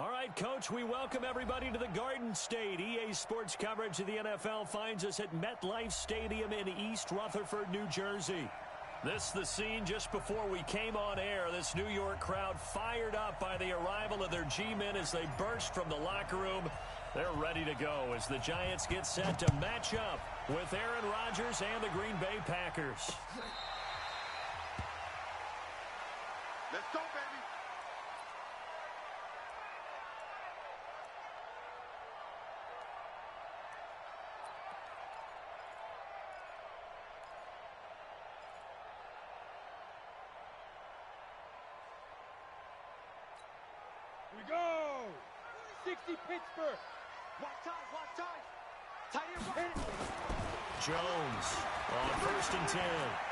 All right, Coach, we welcome everybody to the Garden State. EA Sports coverage of the NFL finds us at MetLife Stadium in East Rutherford, New Jersey. This is the scene just before we came on air. This New York crowd fired up by the arrival of their G-men as they burst from the locker room. They're ready to go as the Giants get set to match up with Aaron Rodgers and the Green Bay Packers. Let's go, baby. We go! 60 Pittsburgh. Watch time. Tight end. Jones on 1st and 10.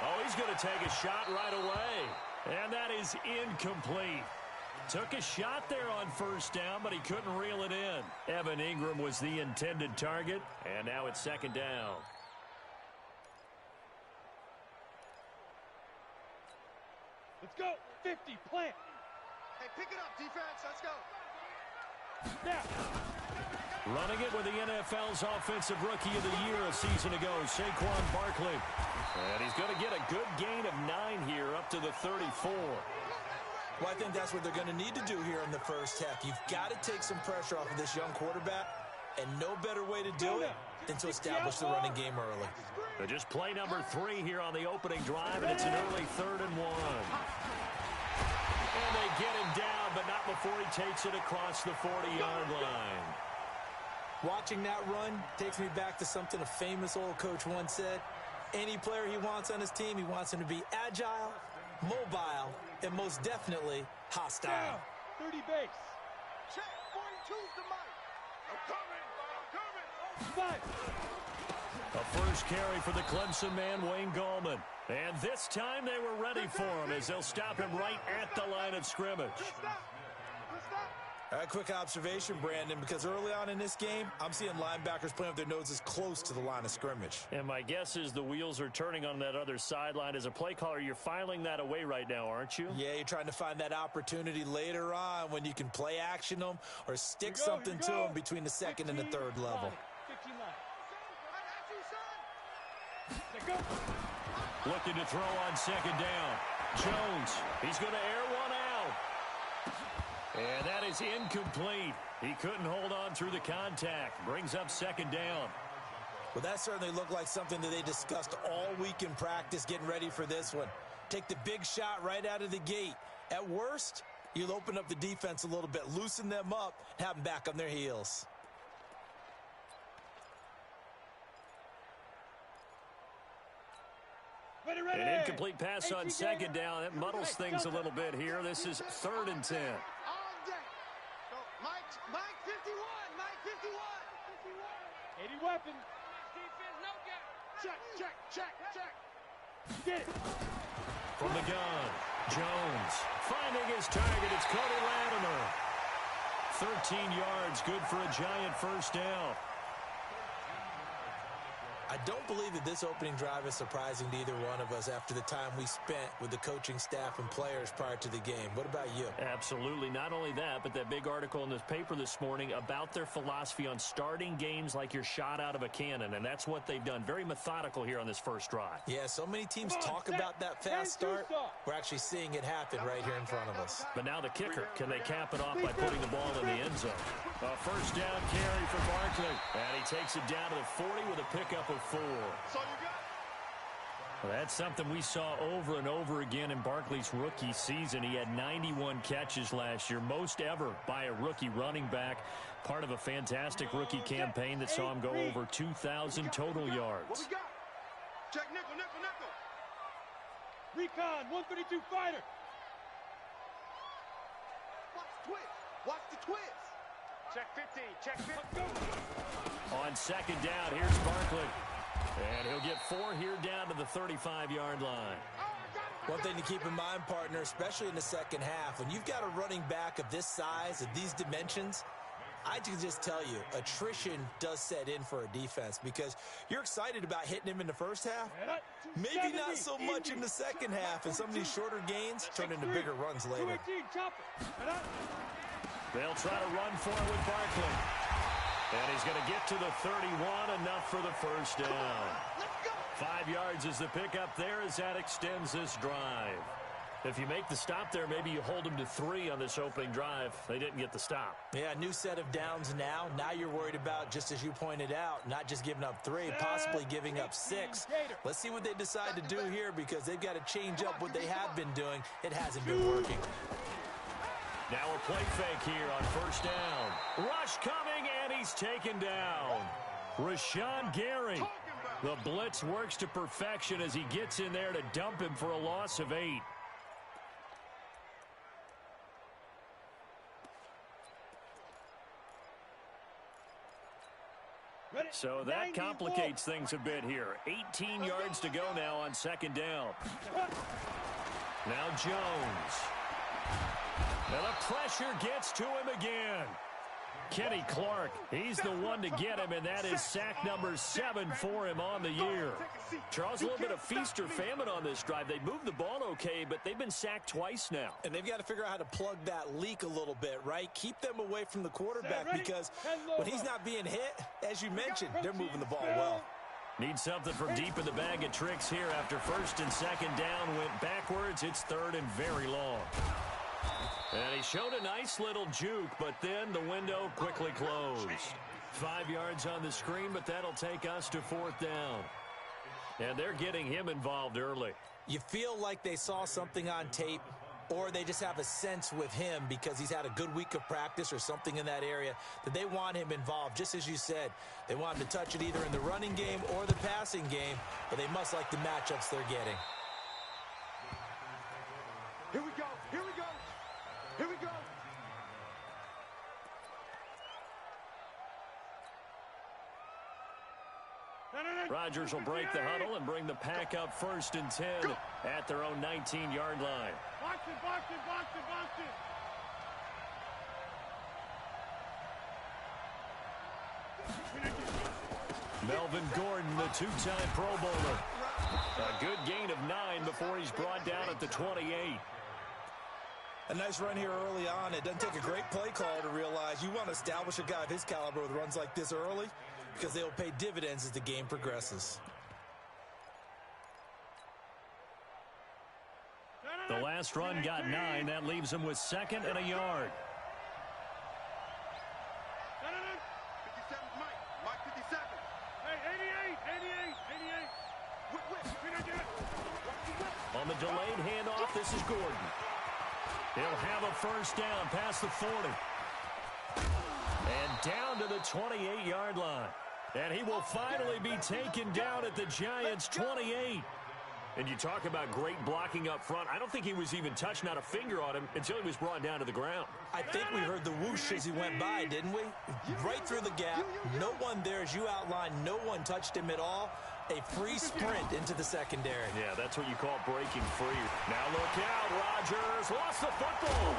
Oh, he's going to take a shot right away. And that is incomplete. Took a shot there on 1st down, but he couldn't reel it in. Evan Ingram was the intended target, and now it's 2nd down. Let's go. 50, plant. Hey, pick it up, defense. Let's go. Snap. Running it with the NFL's Offensive Rookie of the Year a season ago, Saquon Barkley. And he's going to get a good gain of 9 here up to the 34. Well, I think that's what they're going to need to do here in the first half. You've got to take some pressure off of this young quarterback, and no better way to do it than to establish the running game early. So just play number 3 here on the opening drive, and it's an early 3rd and 1. And they get him down, but not before he takes it across the 40-yard line. Watching that run takes me back to something a famous old coach once said. Any player he wants on his team, he wants him to be agile, mobile, and most definitely hostile. Down. 30 base. Check. 42's the mic. I'm coming. 5. A first carry for the Clemson man, Wayne Gallman. And this time they were ready for him as they'll stop him right at the line of scrimmage. A quick observation, Brandon, because early on in this game, I'm seeing linebackers playing with their noses close to the line of scrimmage. And my guess is the wheels are turning on that other sideline. As a play caller, you're filing that away right now, aren't you? Yeah, you're trying to find that opportunity later on when you can play action them or stick something to them between the 2nd and the 3rd level. 15 line. Looking to throw on 2nd down. Jones, he's going to air one out. And that is incomplete. He couldn't hold on through the contact. Brings up 2nd down. Well, that certainly looked like something that they discussed all week in practice getting ready for this one. Take the big shot right out of the gate. At worst, you'll open up the defense a little bit, loosen them up, have them back on their heels. An incomplete pass on 2nd down. That muddles things a little bit here. This is 3rd and 10. All day. So, Mike 51. Mike 51. 80 weapon. Check. Get it. From the gun, Jones finding his target. It's Cody Latimer. 13 yards, good for a Giant first down. I don't believe that this opening drive is surprising to either one of us after the time we spent with the coaching staff and players prior to the game. What about you? Absolutely. Not only that, but that big article in this paper this morning about their philosophy on starting games like you're shot out of a cannon, and that's what they've done. Very methodical here on this first drive. Yeah, so many teams talk about that fast start. We're actually seeing it happen right here in front of us. But now the kicker, can they cap it off by putting the ball in the end zone? A first down carry for Barkley, and he takes it down to the 40 with a pickup of 4. So you got Well, that's something we saw over and over again in Barkley's rookie season. He had 91 catches last year, most ever by a rookie running back. Part of a fantastic rookie campaign that saw him go over 2,000 total yards. What we got? Check nickel. Recon, 132 fighter. Watch the twist. Check 15. On 2nd down, here's Barkley. And he'll get 4 here down to the 35-yard line. One thing to keep in mind, partner, especially in the second half, when you've got a running back of this size, of these dimensions, I can just tell you, attrition does set in for a defense because you're excited about hitting him in the first half. Maybe not so much in the second half, and some of these shorter gains turn into bigger runs later. They'll try to run for it with Barkley. And he's going to get to the 31, enough for the first down. 5 yards is the pickup there as that extends this drive. If you make the stop there, maybe you hold them to 3 on this opening drive. They didn't get the stop. Yeah, new set of downs now. Now you're worried about, just as you pointed out, not just giving up 3, possibly giving up 6. Let's see what they decide to do here because they've got to change up what they have been doing. It hasn't been working. Now a play fake here on first down. Rush coming, and he's taken down. Rashawn Gary. The blitz works to perfection as he gets in there to dump him for a loss of 8. So that complicates things a bit here. 18 yards to go now on second down. Now Jones. And the pressure gets to him again. Kenny Clark, he's the one to get him, and that is sack number 7 for him on the year. Charles, a little bit of feast or famine on this drive. They moved the ball okay, but they've been sacked twice now. And they've got to figure out how to plug that leak a little bit, right? Keep them away from the quarterback because when he's not being hit, as you mentioned, they're moving the ball well. Need something from deep in the bag of tricks here after first and second down went backwards. It's third and very long. And he showed a nice little juke, but then the window quickly closed. 5 yards on the screen, but that'll take us to fourth down. And they're getting him involved early. You feel like they saw something on tape, or they just have a sense with him because he's had a good week of practice or something in that area that they want him involved. Just as you said, they want him to touch it either in the running game or the passing game, but they must like the matchups they're getting. Here we go. Here we go. Here we go. Rodgers will break the huddle and bring the pack up first and 10 at their own 19-yard line. Box it, box it, box it, box it. Melvin Gordon, the two-time Pro Bowler. A good gain of 9 before he's brought down at the 28. A nice run here early on. It doesn't take a great play caller to realize you want to establish a guy of his caliber with runs like this early because they'll pay dividends as the game progresses. The last run got 9. That leaves him with second and a yard. 57, Mike 57. Hey, 88. On the delayed handoff, this is Gordon. He'll have a first down past the 40. And down to the 28-yard line. And he will finally be taken down at the Giants' 28. And you talk about great blocking up front. I don't think he was even touched, not a finger on him, until he was brought down to the ground. I think we heard the whoosh as he went by, didn't we? Right through the gap. No one there, as you outlined. No one touched him at all. A free sprint into the secondary. Yeah, that's what you call breaking free. Now look out, Rodgers lost the football.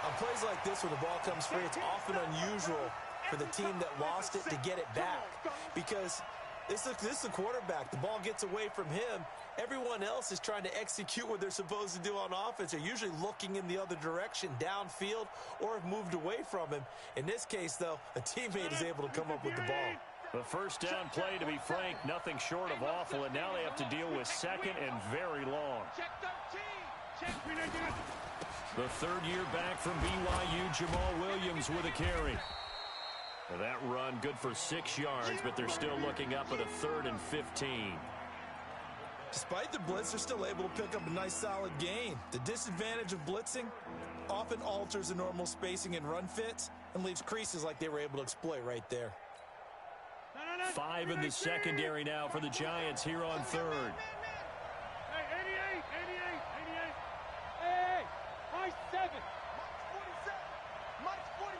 On plays like this where the ball comes free, it's often unusual for the team that lost it to get it back. Because this is the quarterback. The ball gets away from him. Everyone else is trying to execute what they're supposed to do on offense. They're usually looking in the other direction, downfield, or have moved away from him. In this case, though, a teammate is able to come up with the ball. The first down play, to be frank, nothing short of awful, and now they have to deal with second and very long. The third year back from BYU, Jamal Williams with a carry. That run good for 6 yards, but they're still looking up at a 3rd and 15. Despite the blitz, they're still able to pick up a nice solid gain. The disadvantage of blitzing often alters the normal spacing and run fits and leaves creases like they were able to exploit right there. 5 in the secondary now for the Giants here on 3rd. Hey, 88. Hey, high 7. Mike's 47.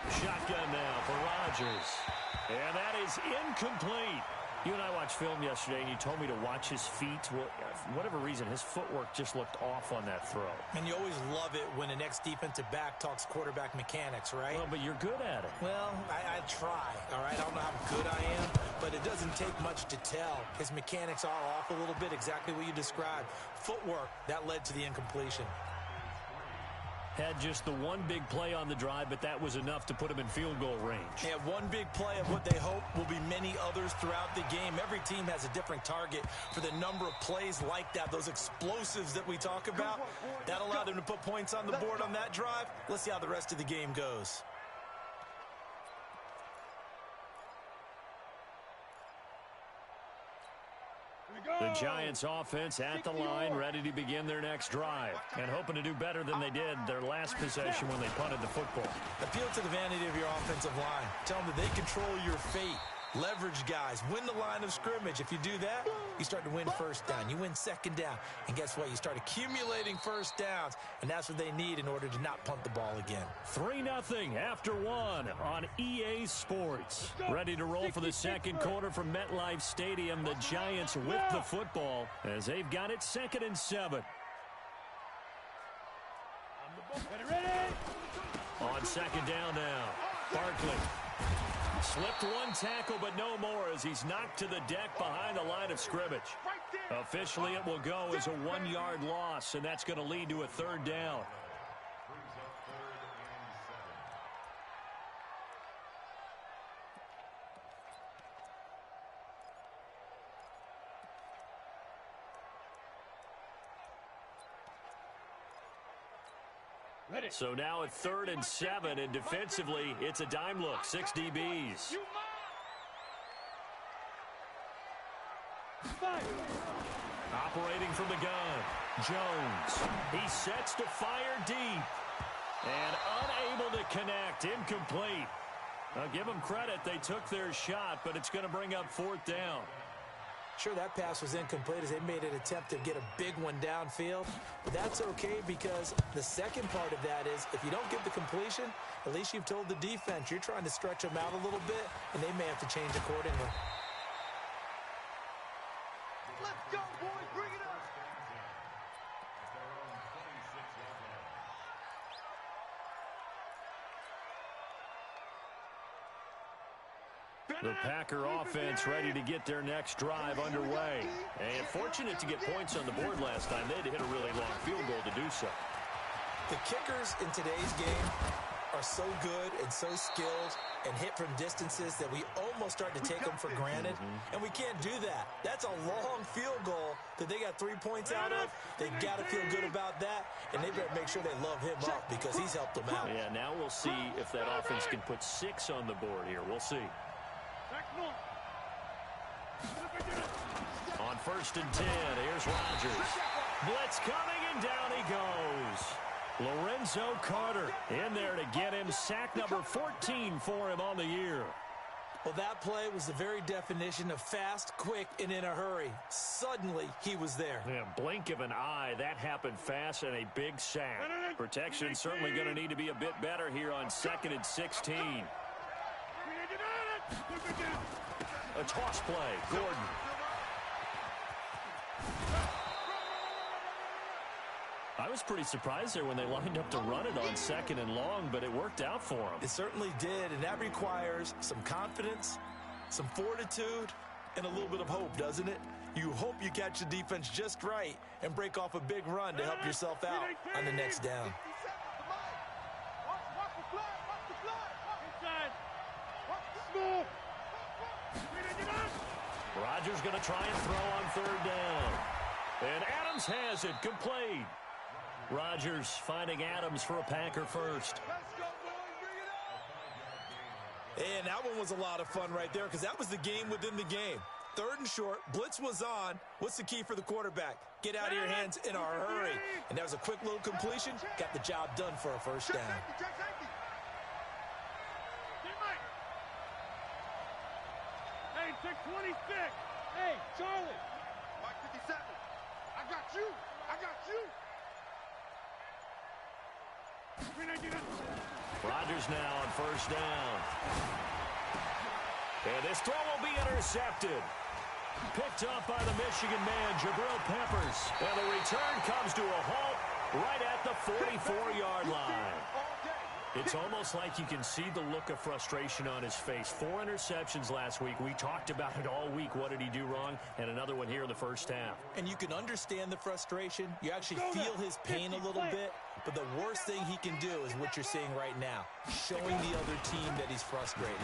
Shotgun now for Rodgers. And that is incomplete. You and I watched watched film yesterday, and you told me to watch his feet. Well, for whatever reason, his footwork just looked off on that throw. And you always love it when an ex-defensive back talks quarterback mechanics, right? Well, but you're good at it. Well, I try, all right? I don't know how good I am, but it doesn't take much to tell. His mechanics are off a little bit, exactly what you described. Footwork, that led to the incompletion. Had just the one big play on the drive, but that was enough to put him in field goal range. Yeah, one big play of what they hope will be many others throughout the game. Every team has a different target for the number of plays like that, those explosives that we talk about. That allowed them to put points on the board on that drive. Let's see how the rest of the game goes. The Giants offense at the line, ready to begin their next drive, and hoping to do better than they did their last possession when they punted the football. Appeal to the vanity of your offensive line. Tell them that they control your fate. Leverage guys. Win the line of scrimmage. If you do that, you start to win first down. You win second down. And guess what? You start accumulating first downs. And that's what they need in order to not punt the ball again. 3-0 after one on EA Sports. Ready to roll for the second quarter from MetLife Stadium. The Giants with the football as they've got it 2nd and 7. Ready? On second down now, Barkley. Slipped one tackle, but no more as he's knocked to the deck behind the line of scrimmage. Officially, it will go as a 1-yard loss, and that's going to lead to a 3rd down. Ready. So now at 3rd and 7, and defensively, it's a dime look, 6 DBs. Operating from the gun, Jones. He sets to fire deep. And unable to connect, incomplete. I'll give them credit, they took their shot, but it's going to bring up 4th down. Sure, that pass was incomplete as they made an attempt to get a big one downfield. But that's okay because the second part of that is if you don't get the completion, at least you've told the defense you're trying to stretch them out a little bit, and they may have to change accordingly. Let's go, boys. Bring it up. The Packer offense ready to get their next drive underway. And fortunate to get points on the board last time. They had to hit a really long field goal to do so. The kickers in today's game are so good and so skilled and hit from distances that we almost start to take them for granted. And we can't do that. That's a long field goal that they got 3 points out of. They got to feel good about that, and they better make sure they love him up because he's helped them out. Yeah, now we'll see if that offense can put 6 on the board here. We'll see. On 1st and 10, here's Rodgers. Blitz coming, and down he goes. Lorenzo Carter in there to get him sack number 14 for him on the year. Well, that play was the very definition of fast, quick, and in a hurry. Suddenly, he was there. Yeah, blink of an eye, that happened fast and a big sack. Protection certainly going to need to be a bit better here on 2nd and 16. A toss play, Gordon. I was pretty surprised there when they lined up to run it on 2nd and long, but it worked out for them. It certainly did, and that requires some confidence, some fortitude, and a little bit of hope, doesn't it? You hope you catch the defense just right and break off a big run to help yourself out on the next down. Rodgers going to try and throw on 3rd down. And Adams has it, complete. Rodgers finding Adams for a Packer first. And that one was a lot of fun right there because that was the game within the game. 3rd and short, blitz was on. What's the key for the quarterback? Get out of your hands in a hurry. And that was a quick little completion. Got the job done for a first down. Hey, 626. Hey, Charlie. Mike 57. I got you. I got you. Rodgers now on 1st down. And this throw will be intercepted. Picked up by the Michigan man, Jabril Peppers. And the return comes to a halt right at the 44-yard line. It's almost like you can see the look of frustration on his face. 4 interceptions last week. We talked about it all week. What did he do wrong? And another one here in the first half. And you can understand the frustration. You actually feel his pain a little bit. But the worst thing he can do is what you're seeing right now, showing the other team that he's frustrated.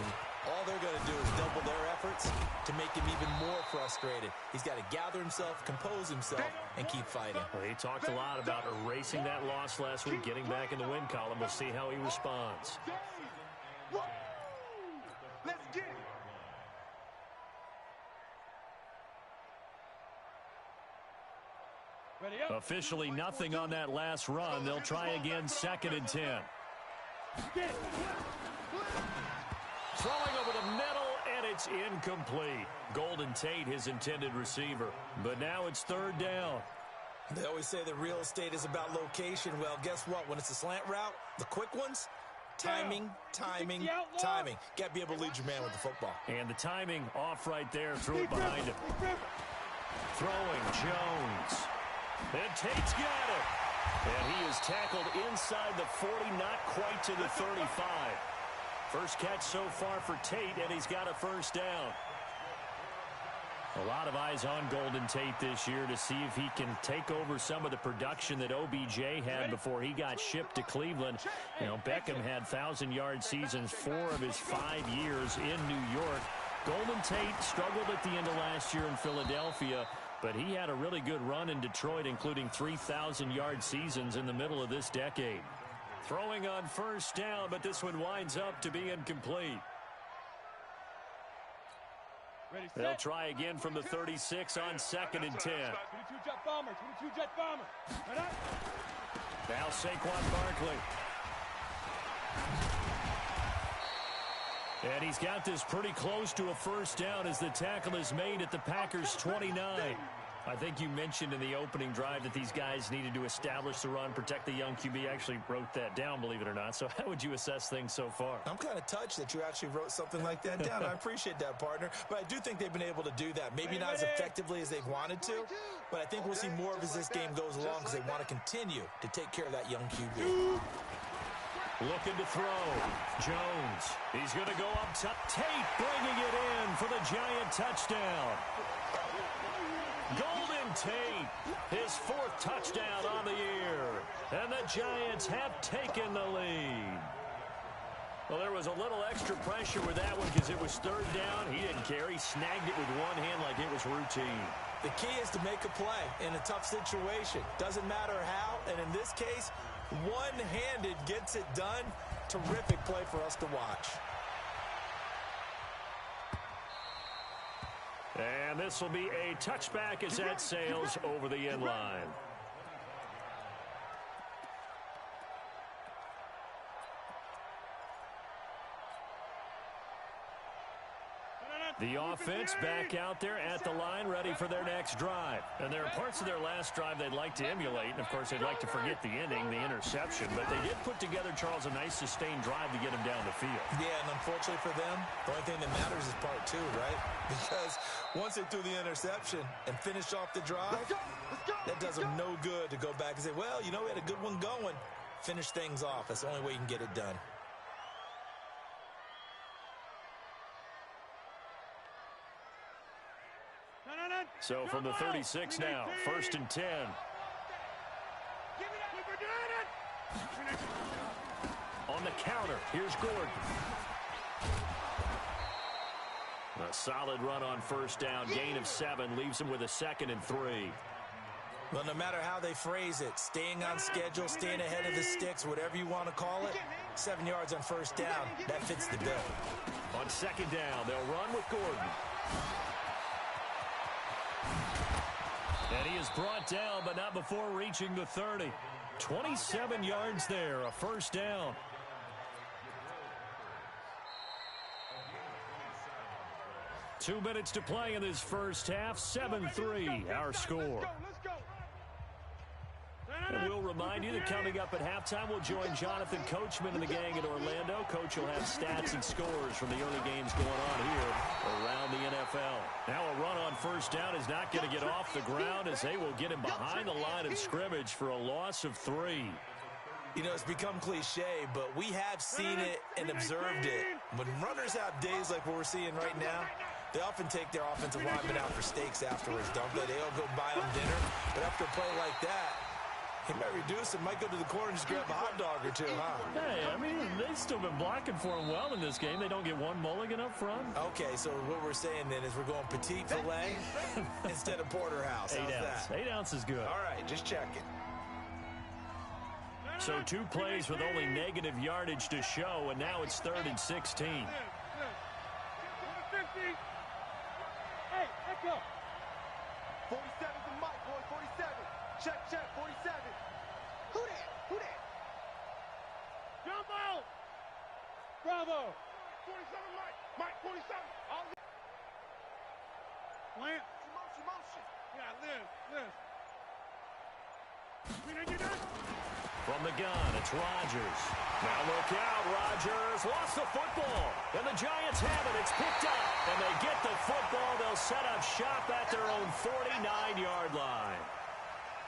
All they're going to do is double their efforts to make him even more frustrated. He's got to gather himself, compose himself, and keep fighting. Well, he talked a lot about erasing that loss last week, getting back in the win column. We'll see how he responds. Let's get it. Ready up. Officially nothing on that last run. They'll try again, 2nd and 10. Get it. Throwing over the middle, and it's incomplete. Golden Tate, his intended receiver. But now it's 3rd down. They always say that real estate is about location. Well, guess what? When it's a slant route, the quick ones, timing, timing, timing. Got to be able to lead your man with the football. And the timing off right there. Threw it behind him. Throwing Jones. And Tate's got it. And he is tackled inside the 40, not quite to the 35. First catch so far for Tate, and he's got a 1st down. A lot of eyes on Golden Tate this year to see if he can take over some of the production that OBJ had before he got shipped to Cleveland. You know, Beckham had 1,000-yard seasons 4 of his 5 years in New York. Golden Tate struggled at the end of last year in Philadelphia, but he had a really good run in Detroit, including 3,000-yard seasons in the middle of this decade. Throwing on 1st down, but this one winds up to be incomplete. Ready, set. They'll try again from the 36 on 2nd and 10. 22 jet bomber. 22 jet bomber. Right up. Now Saquon Barkley. And he's got this pretty close to a 1st down as the tackle is made at the Packers' 29. I think you mentioned in the opening drive that these guys needed to establish the run, protect the young QB. I actually wrote that down, believe it or not. So how would you assess things so far? I'm kind of touched that you actually wrote something like that down. I appreciate that, partner. But I do think they've been able to do that. Maybe not as effectively as they've wanted to, but I think we'll see more of it as this game goes along because they want to continue to take care of that young QB. Looking to throw. Jones. He's going to go up top. Tate bringing it in for the Giant touchdown. Golden Tate, his 4th touchdown on the year. And the Giants have taken the lead. Well, there was a little extra pressure with that one because it was 3rd down. He didn't care. He snagged it with one hand like it was routine. The key is to make a play in a tough situation. Doesn't matter how, and in this case, one-handed gets it done. Terrific play for us to watch. And this will be a touchback as that sails over the end line. The offense back out there at the line, ready for their next drive. And there are parts of their last drive they'd like to emulate. And, of course, they'd like to forget the inning, the interception. But they did put together, Charles, a nice sustained drive to get them down the field. Yeah, and unfortunately for them, the only thing that matters is part 2, right? Because once they threw the interception and finished off the drive, that does them no good to go back and say, well, you know, we had a good one going. Finish things off. That's the only way you can get it done. So from the 36 now, 1st and 10. On the counter, here's Gordon. A solid run on 1st down, gain of 7, leaves him with a 2nd and 3. Well, no matter how they phrase it, staying on schedule, staying ahead of the sticks, whatever you want to call it, 7 yards on 1st down, that fits the bill. On 2nd down, they'll run with Gordon. And he is brought down, but not before reaching the 30. 27 yards there, a 1st down. Two minutes to play in this first half, 7-3, our score. Let's go. And we'll remind you that coming up at halftime, we'll join Jonathan Coachman and the gang in Orlando. Coach will have stats and scores from the early games going on here around the NFL. Now a run on first down is not going to get off the ground as they will get him behind the line of scrimmage for a loss of 3. You know, it's become cliche, but we have seen it and observed it. When runners have days like what we're seeing right now, they often take their offensive linemen out for steaks afterwards, don't they? They all go buy them dinner. But after a play like that, he might reduce it, might go to the corner and just grab a hot dog or two, huh? Hey, I mean, they've still been blocking for him well in this game. They don't get one mulligan up front. Okay, so what we're saying then is we're going petite filet instead of porterhouse. How's that? 8 ounce is good. All right, just checking. So 2 plays with only negative yardage to show, and now it's 3rd and 16. Hey, echo. 47's the mic, boy. 47. Check, 47. Who that? Who that? Jumbo. Bravo. 47 Mike. Mike 47. All Plant. motion. Yeah, Liz. We didn't get that. From the gun, it's Rodgers. Now look out, Rodgers lost the football. And the Giants have it. It's picked up. And they get the football. They'll set up shop at their own 49-yard line.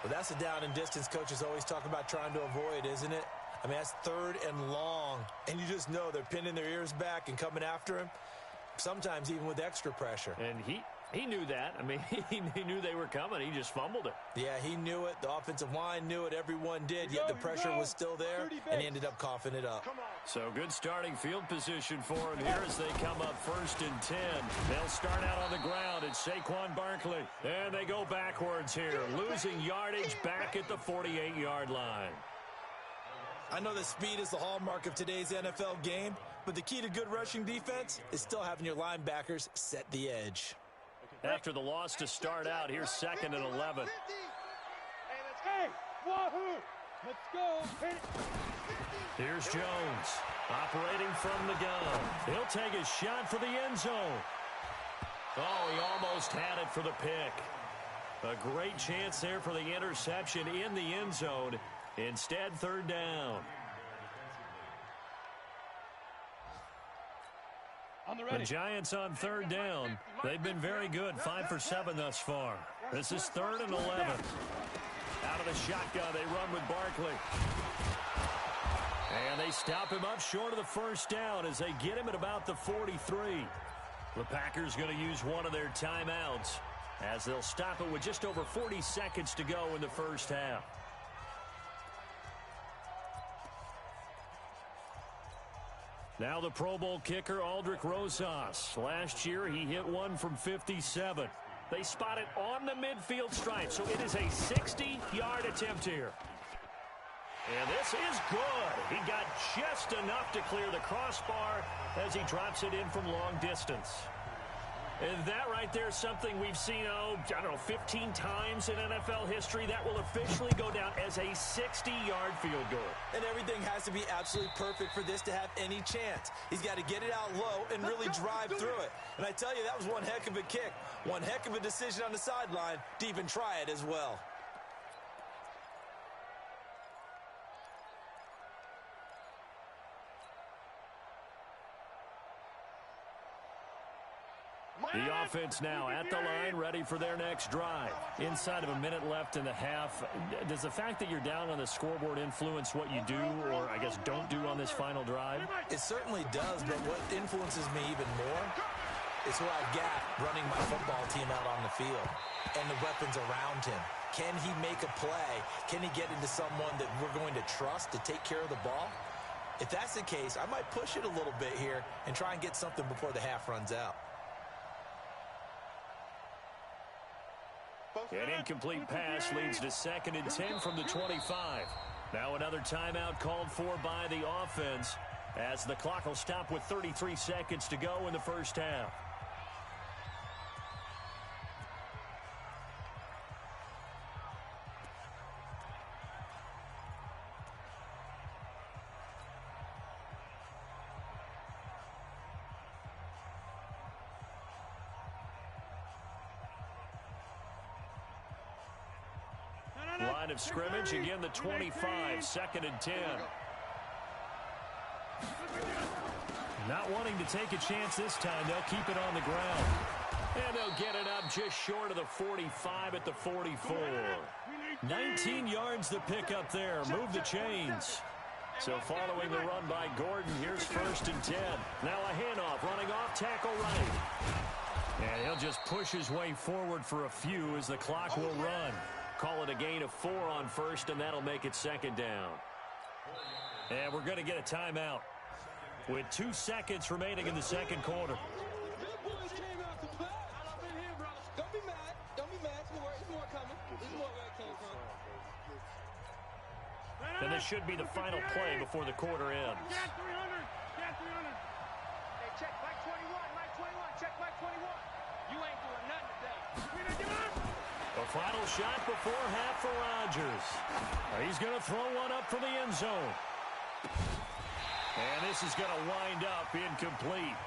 Well, that's a down and distance coaches always talk about trying to avoid, isn't it? I mean, that's 3rd and long. And you just know they're pinning their ears back and coming after him, sometimes even with extra pressure. And he knew that. I mean, he knew they were coming. He just fumbled it. Yeah, he knew it. The offensive line knew it. Everyone did, yet the pressure was still there, and he ended up coughing it up. So good starting field position for him here as they come up 1st and 10. They'll start out on the ground. It's Saquon Barkley. And they go backwards here, losing yardage back at the 48-yard line. I know that speed is the hallmark of today's NFL game, but the key to good rushing defense is still having your linebackers set the edge. After the loss to start out, here's 2nd and 11. Hey, wahoo! Let's go. Hit it. Here's Jones, operating from the gun. He'll take a shot for the end zone. Oh, he almost had it for the pick. A great chance there for the interception in the end zone. Instead, 3rd down. The Giants on 3rd down. They've been very good, 5 for 7 thus far. This is 3rd and 11. Out of the shotgun, they run with Barkley. And they stop him up short of the 1st down as they get him at about the 43. The Packers going to use one of their timeouts as they'll stop it with just over 40 seconds to go in the 1st half. Now the Pro Bowl kicker, Aldrick Rosas. Last year, he hit one from 57. They spot it on the midfield stripe, so it is a 60-yard attempt here. And this is good. He got just enough to clear the crossbar as he drops it in from long distance. And that right there is something we've seen, I don't know, 15 times in NFL history. That will officially go down as a 60-yard field goal. And everything has to be absolutely perfect for this to have any chance. He's got to get it out low and really drive through it. And I tell you, that was one heck of a kick. One heck of a decision on the sideline to even try it as well. The offense now at the line, ready for their next drive. Inside of a minute left in the half, does the fact that you're down on the scoreboard influence what you do, or I guess don't do on this final drive? It certainly does, but what influences me even more is who I've got running my football team out on the field and the weapons around him. Can he make a play? Can he get into someone that we're going to trust to take care of the ball? If that's the case, I might push it a little bit here and try and get something before the half runs out. An incomplete pass leads to 2nd and 10 from the 25. Now another timeout called for by the offense as the clock will stop with 33 seconds to go in the 1st half. of scrimmage. Again, the 25, 2nd and 10. Not wanting to take a chance this time. They'll keep it on the ground. And they'll get it up just short of the 45 at the 44. 19 yards to pick up there. Move the chains. So following the run by Gordon, here's 1st and 10. Now a handoff, running off tackle right. And he'll just push his way forward for a few as the clock will run. Call it a gain of 4 on 1st, and that'll make it 2nd down. And we're going to get a timeout with 2 seconds remaining in the 2nd quarter. And this should be the final play before the quarter ends. Cat 300. Cat 300. Hey, check Mike 21. Mike 21. Check Mike 21. You ain't doing nothing today. The final shot before half for Rodgers. He's going to throw one up for the end zone. And this is going to wind up incomplete.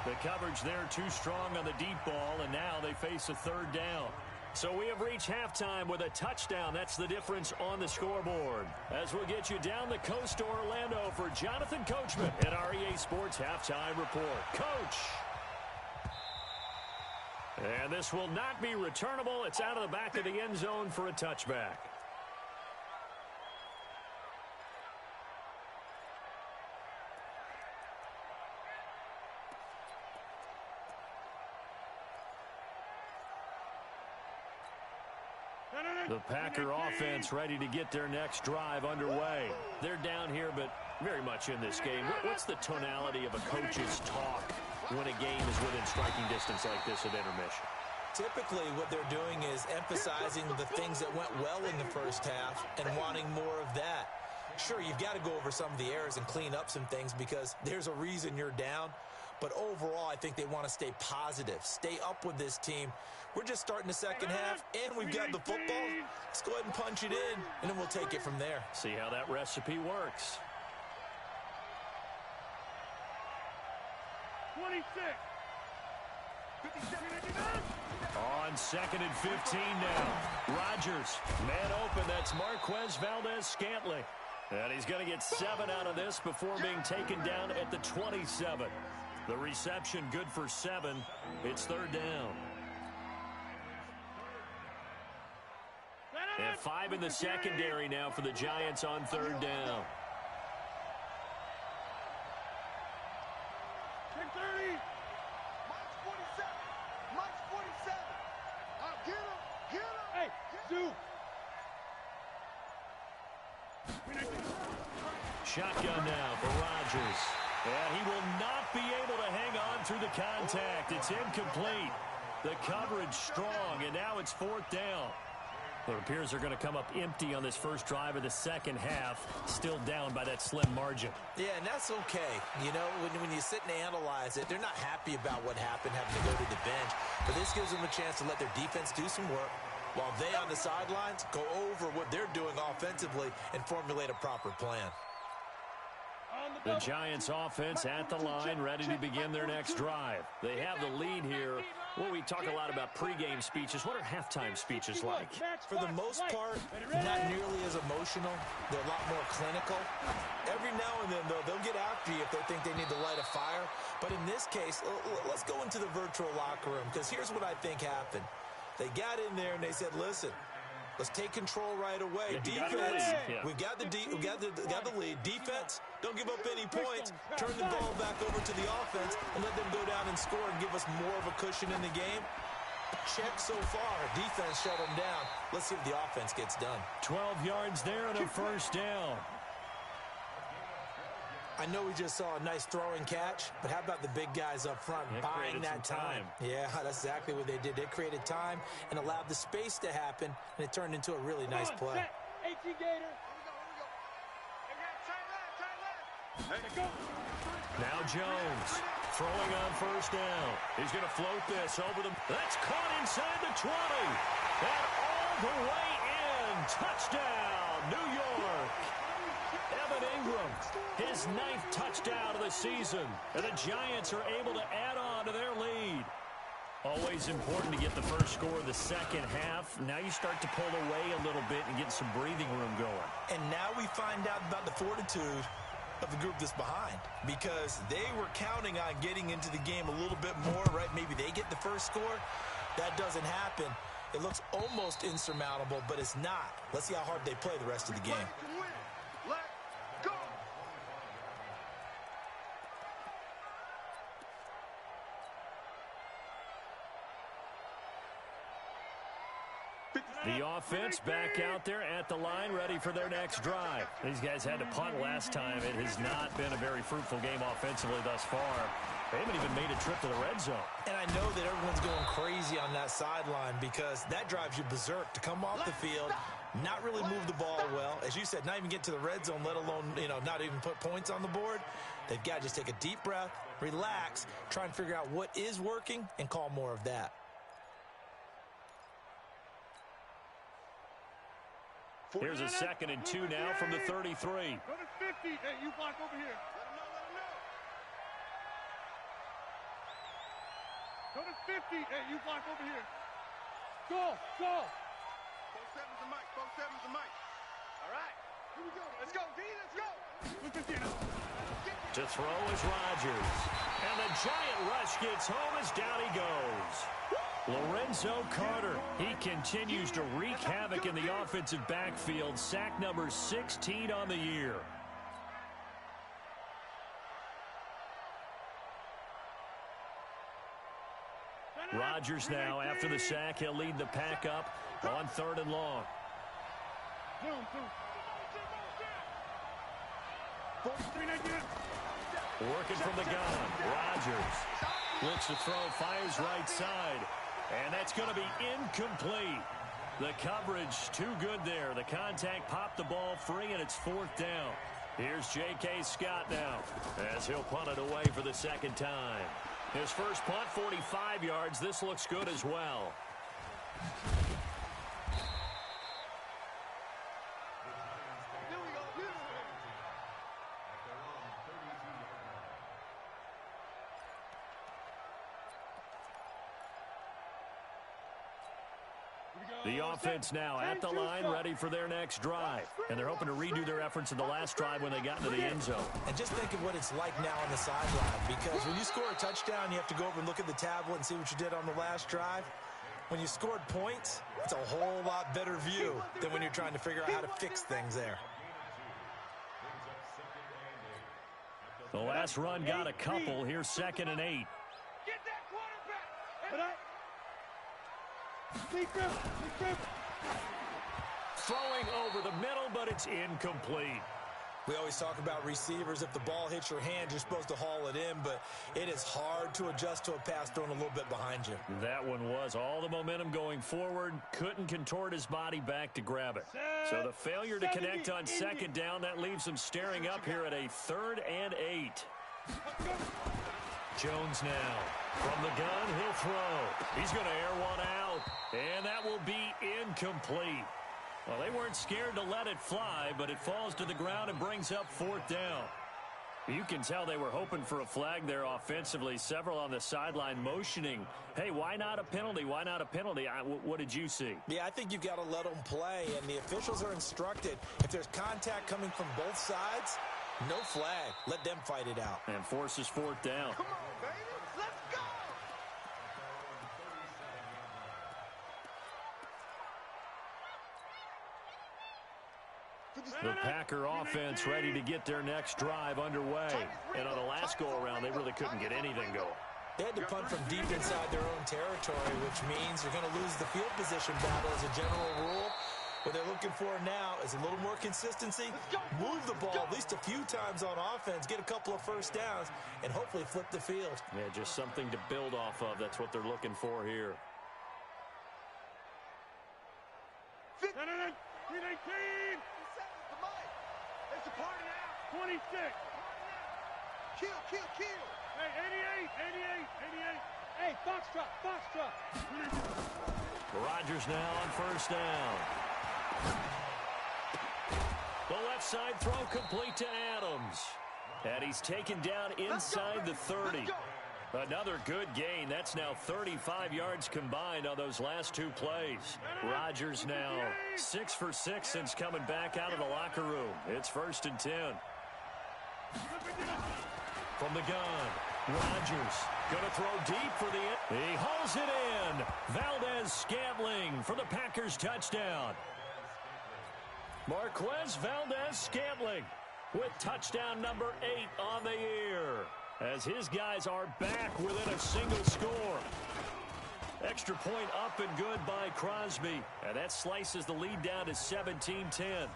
The coverage there too strong on the deep ball, and now they face a 3rd down. So we have reached halftime with a touchdown. That's the difference on the scoreboard. As we'll get you down the coast to Orlando for Jonathan Coachman at our EA Sports Halftime Report. Coach! And this will not be returnable. It's out of the back of the end zone for a touchback. The Packer offense ready to get their next drive underway. They're down here, but very much in this game. What's the tonality of a coach's talk when a game is within striking distance like this at intermission? Typically, what they're doing is emphasizing the things that went well in the first half and wanting more of that. Sure, you've got to go over some of the errors and clean up some things because there's a reason you're down. But overall, I think they want to stay positive, stay up with this team. We're just starting the second half, and we've got the football. Let's go ahead and punch it in, and then we'll take it from there. See how that recipe works. 26. On 2nd and 15 now. Rodgers, man open. That's Marquez Valdez-Scantling. And he's going to get 7 out of this before being taken down at the 27. The reception good for 7. It's 3rd down. And 5 in the secondary now for the Giants on 3rd down. 30. Mike's 47. Mike's 47. Get him. Get him. Hey, Sue. Shotgun now for Rodgers. And he will not be able to hang on through the contact. It's incomplete. The coverage strong, and now it's 4th down. It appears they're going to come up empty on this first drive of the second half, still down by that slim margin. Yeah, and that's okay. You know, when you sit and analyze it, they're not happy about what happened, having to go to the bench. But this gives them a chance to let their defense do some work while they on the sidelines go over what they're doing offensively and formulate a proper plan. The Giants offense at the line, ready to begin their next drive. They have the lead here. Well, we talk a lot about pregame speeches. What are halftime speeches like? For the most part, not nearly as emotional. They're a lot more clinical. Every now and then, though, they'll get after you if they think they need to light a fire. But in this case, let's go into the virtual locker room, because here's what I think happened. They got in there and they said, listen, let's take control right away. Defense, we've got the lead. Defense, don't give up any points. Turn the ball back over to the offense and let them go down and score and give us more of a cushion in the game. Check so far. Defense shut them down. Let's see if the offense gets done. 12 yards there and a 1st down. I know we just saw a nice throwing catch, but how about the big guys up front buying that time? Yeah, that's exactly what they did. They created time and allowed the space to happen, and it turned into a really nice play. 18 Gator. Now Jones throwing on 1st down. He's going to float this over the... That's caught inside the 20. And all the way in. Touchdown, New York. Evan Ingram, his 9th touchdown of the season. And the Giants are able to add on to their lead. Always important to get the first score of the second half. Now you start to pull away a little bit and get some breathing room going. And now we find out about the fortitude of the group that's behind, because they were counting on getting into the game a little bit more, right? Maybe they get the first score. That doesn't happen. It looks almost insurmountable, but it's not. Let's see how hard they play the rest of the game. Let's go. The offense back out there at the line, ready for their next drive. These guys had to punt last time. It has not been a very fruitful game offensively thus far. They haven't even made a trip to the red zone. And I know that everyone's going crazy on that sideline because that drives you berserk to come off the field, not really move the ball well. As you said, not even get to the red zone, let alone, not even put points on the board. They've got to just take a deep breath, relax, try and figure out what is working, and call more of that. Here's a 2nd and 2 now from the 33. Go to 50. Hey, you block over here. Let him know. Go to 50. Hey, you block over here. Go. 4-7's the mic. 4-7's the mic. All right. Here we go. Let's go, D. Let's go. Look at this. To throw is Rodgers. And the giant rush gets home as down he goes. Lorenzo Carter, he continues to wreak havoc in the offensive backfield. Sack number 16 on the year. Rodgers now, after the sack, he'll lead the pack up on 3rd and long. Working from the gun, Rodgers looks to throw, fires right side. And that's going to be incomplete. The coverage too good there. The contact popped the ball free, and it's 4th down. Here's J.K. Scott now as he'll punt it away for the 2nd time. His first punt, 45 yards. This looks good as well. The offense now at the line, ready for their next drive. And they're hoping to redo their efforts in the last drive when they got into the end zone. And just think of what it's like now on the sideline, because when you score a touchdown, you have to go over and look at the tablet and see what you did on the last drive. When you scored points, it's a whole lot better view than when you're trying to figure out how to fix things there. The last run got a couple. Here's 2nd and 8. Get that quarterback. Throwing over the middle, but it's incomplete. We always talk about receivers. If the ball hits your hand, you're supposed to haul it in, but it is hard to adjust to a pass thrown a little bit behind you. That one was all the momentum going forward. Couldn't contort his body back to grab it. So the failure to connect on 2nd down, that leaves him staring up here at a 3rd and 8. Jones now. From the gun, he'll throw. He's going to air one out, and that will be incomplete. Well, they weren't scared to let it fly, but it falls to the ground and brings up 4th down. You can tell they were hoping for a flag there offensively. Several on the sideline motioning, hey, why not a penalty? Why not a penalty? What did you see? Yeah, I think you've got to let them play, and the officials are instructed. If there's contact coming from both sides, no flag. Let them fight it out. And forces 4th down. Come on, baby. Let's go. The Packer offense ready to get their next drive underway. And on the last go-around, they really couldn't get anything going. They had to punt from deep inside their own territory, which means you're going to lose the field position battle as a general rule. What they're looking for now is a little more consistency, move the ball at least a few times on offense, get a couple of first downs, and hopefully flip the field. Yeah, just something to build off of. That's what they're looking for here. 319. It's a party now. 26. Kill. Hey, 88. Hey, Foxtrot. Rodgers now on 1st down. The left side throw complete to Adams. And he's taken down inside the 30. Another good gain. That's now 35 yards combined on those last two plays. Rodgers now 6 for 6 since coming back out of the locker room. It's 1st and 10. From the gun, Rodgers going to throw deep for the... He hauls it in. Valdez-Scantling for the Packers touchdown. Marquez Valdez-Scantling with touchdown number 8 on the year, as his guys are back within a single score. Extra point up and good by Crosby, and that slices the lead down to 17-10.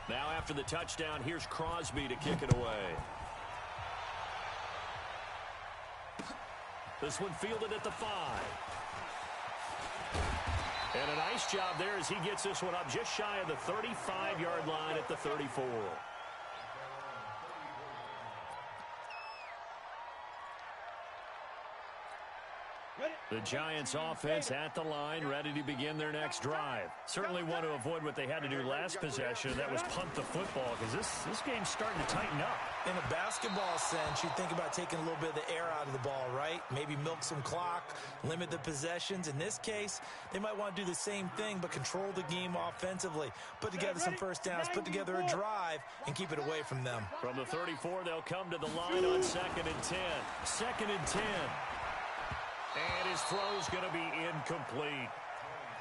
Now after the touchdown, here's Crosby to kick it away. This one fielded at the 5. And a nice job there as he gets this one up just shy of the 35-yard line at the 34. The Giants offense at the line, ready to begin their next drive. Certainly want to avoid what they had to do last possession. That was punt the football, because this game's starting to tighten up. In a basketball sense, you think about taking a little bit of the air out of the ball, right? Maybe milk some clock, limit the possessions. In this case, they might want to do the same thing, but control the game offensively. Put together some first downs, put together a drive, and keep it away from them. From the 34, they'll come to the line on 2nd and 10. 2nd and 10. And his throw's going to be incomplete.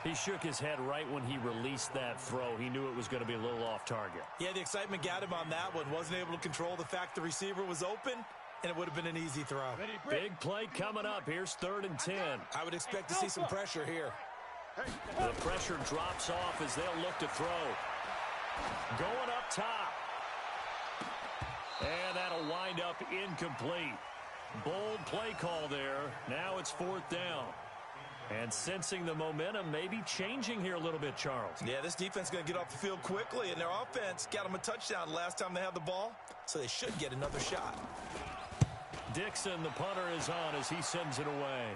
He shook his head right when he released that throw. He knew it was going to be a little off target. Yeah, the excitement got him on that one. Wasn't able to control the fact the receiver was open, and it would have been an easy throw. Big play coming up. Here's 3rd and 10. I would expect to see some pressure here. The pressure drops off as they'll look to throw. Going up top. And that'll wind up incomplete. Bold play call there. Now it's 4th down. And sensing the momentum, maybe changing here a little bit, Charles. Yeah, this defense is going to get off the field quickly, and their offense got them a touchdown last time they had the ball, so they should get another shot. Dixon, the punter, is on as he sends it away.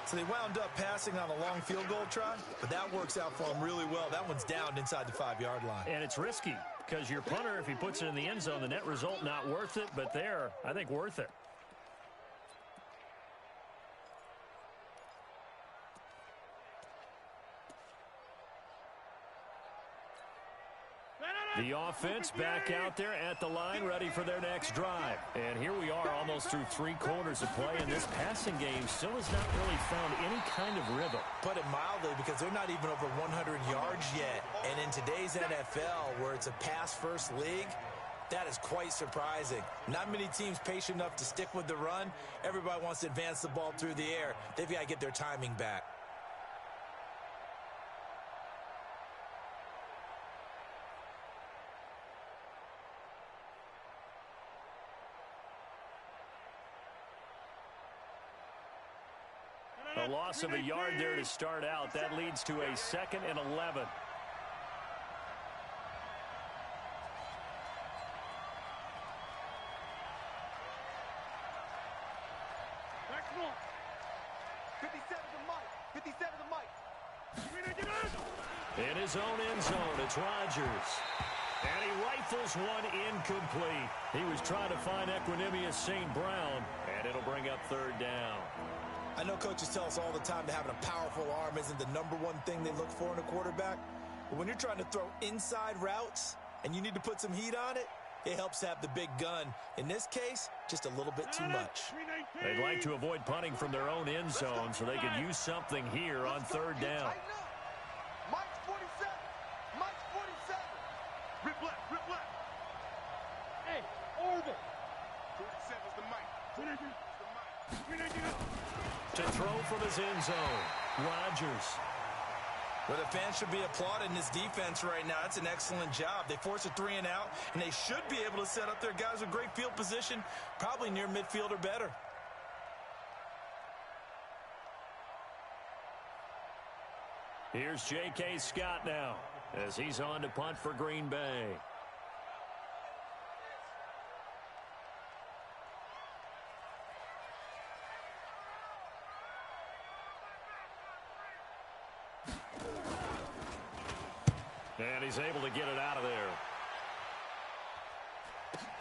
So they wound up passing on a long field goal try, but that works out for them really well. That one's down inside the 5-yard line. And it's risky because your punter, if he puts it in the end zone, the net result not worth it, but there, I think worth it. The offense back out there at the line, ready for their next drive. And here we are almost through 3 quarters of play, and this passing game still has not really found any kind of rhythm. Put it mildly, because they're not even over 100 yards yet. And in today's NFL, where it's a pass-first league, that is quite surprising. Not many teams patient enough to stick with the run. Everybody wants to advance the ball through the air. They've got to get their timing back. A loss of a yard there to start out. That leads to a 2nd and 11. Back more. 57 to Mike. 57 to Mike. In his own end zone, it's Rodgers. And he rifles one incomplete. He was trying to find Equanimous St. Brown, and it'll bring up 3rd down. I know coaches tell us all the time that having a powerful arm isn't the #1 thing they look for in a quarterback. But when you're trying to throw inside routes and you need to put some heat on it, it helps to have the big gun. In this case, just a little bit too much. They'd like to avoid punting from their own end zone so they could use something here on 3rd down. Mike's 47. Mike's 47. Rip left, rip left. Hey, Orville. 47's the Mike. 319. To throw from his end zone, Rodgers. Well, the fans should be applauding this defense right now. That's an excellent job. They force a 3 and out, and they should be able to set up their guys with great field position, probably near midfield or better. Here's J.K. Scott now as he's on to punt for Green Bay. And he's able to get it out of there.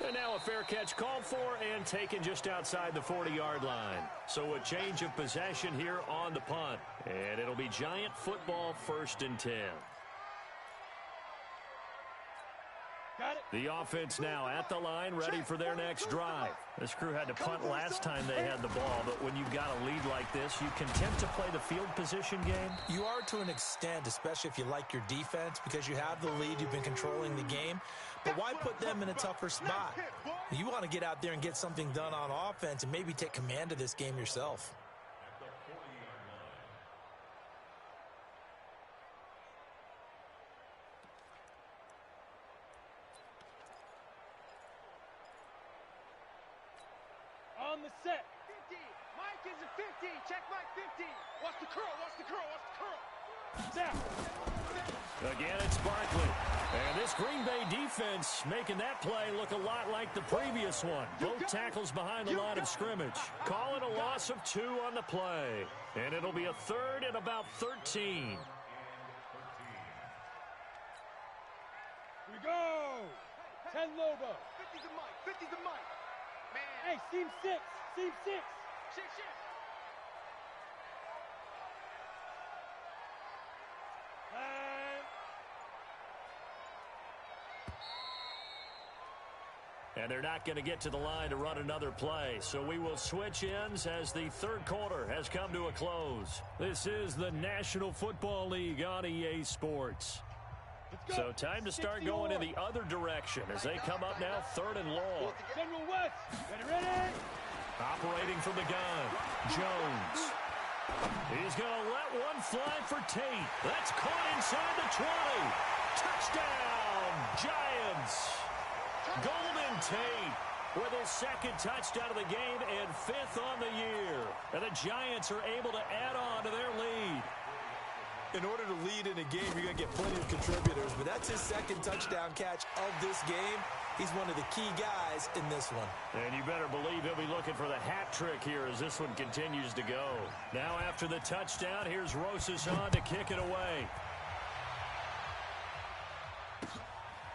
And now a fair catch called for and taken just outside the 40-yard line. So a change of possession here on the punt. And it'll be Giant football 1st and 10. The offense now at the line, ready for their next drive. This crew had to punt last time they had the ball, but when you've got a lead like this, you content to play the field position game? You are to an extent, especially if you like your defense, because you have the lead, you've been controlling the game. But why put them in a tougher spot? You want to get out there and get something done on offense and maybe take command of this game yourself. On the set. 50. Mike is a 50. Check Mike 50. Watch the curl. Watch the curl. Watch the curl. Down. Again, it's Barkley. And this Green Bay defense making that play look a lot like the previous one. Both tackles behind the line of scrimmage. Calling a loss of 2 on the play. And it'll be a 3rd and about 13. Here we go. 10 Lobo. 50's a Mike. 50's a Mike. Man. Hey, seam 6. Seam 6. Shit. And they're not going to get to the line to run another play. So we will switch ends as the 3rd quarter has come to a close. This is the National Football League on EA Sports. So time to start going in the other direction as they come up now 3rd and long. General West. Ready. Operating from the gun, Jones. He's going to let one fly for Tate. That's caught inside the 20. Touchdown, Giants. Golden Tate with his 2nd touchdown of the game and 5th on the year. And the Giants are able to add on to their lead. In order to lead in a game, you're going to get plenty of contributors, but that's his 2nd touchdown catch of this game. He's one of the key guys in this one. And you better believe he'll be looking for the hat trick here as this one continues to go. Now after the touchdown, here's Rosas on to kick it away.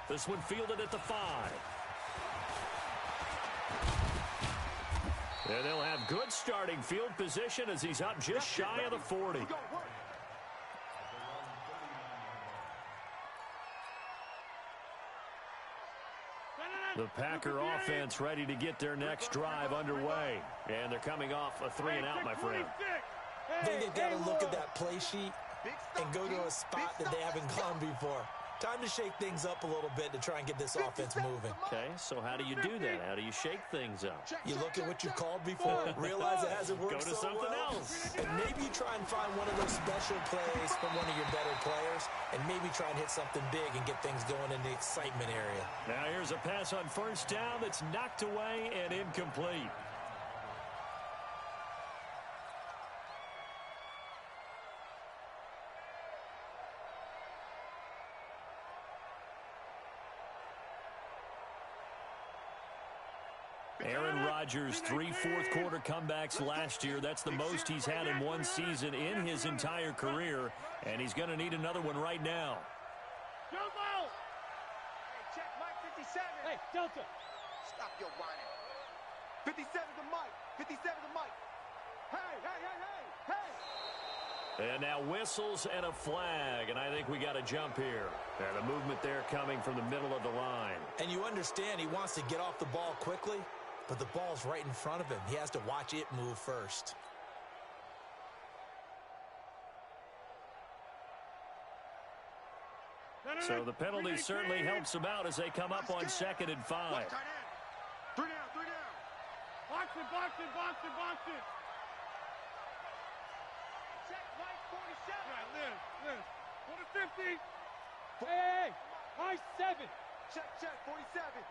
This one fielded at the 5. And they'll have good starting field position as he's up just shy of the 40. The Packer offense ready to get their next drive underway. And they're coming off a 3-and-out, my friend. I think they've got to look at that play sheet and go to a spot that they haven't gone before. Time to shake things up a little bit to try and get this offense moving. Okay, so how do you do that? How do you shake things up? You look at what you called before, realize it hasn't worked Go to so something well, else. and maybe try and find one of those special plays from one of your better players, and maybe try and hit something big and get things going in the excitement area. Now here's a pass on 1st down that's knocked away and incomplete. Aaron Rodgers, 3 fourth-quarter comebacks last year. That's the most he's had in one season in his entire career, and he's going to need another one right now. Jump out. Hey, check Mike 57. Hey, Delta. Stop your whining. 57's a Mike. 57's a Mike. Hey. And now whistles and a flag, and I think we got a jump here. And the movement there coming from the middle of the line. And you understand he wants to get off the ball quickly, but the ball's right in front of him. He has to watch it move first. So the penalty certainly helps them out as they come up on 2nd and 5. Three down. Box it. Check Mike 47. All right, Liz. Go to 50. Hey. High 7. Check 47.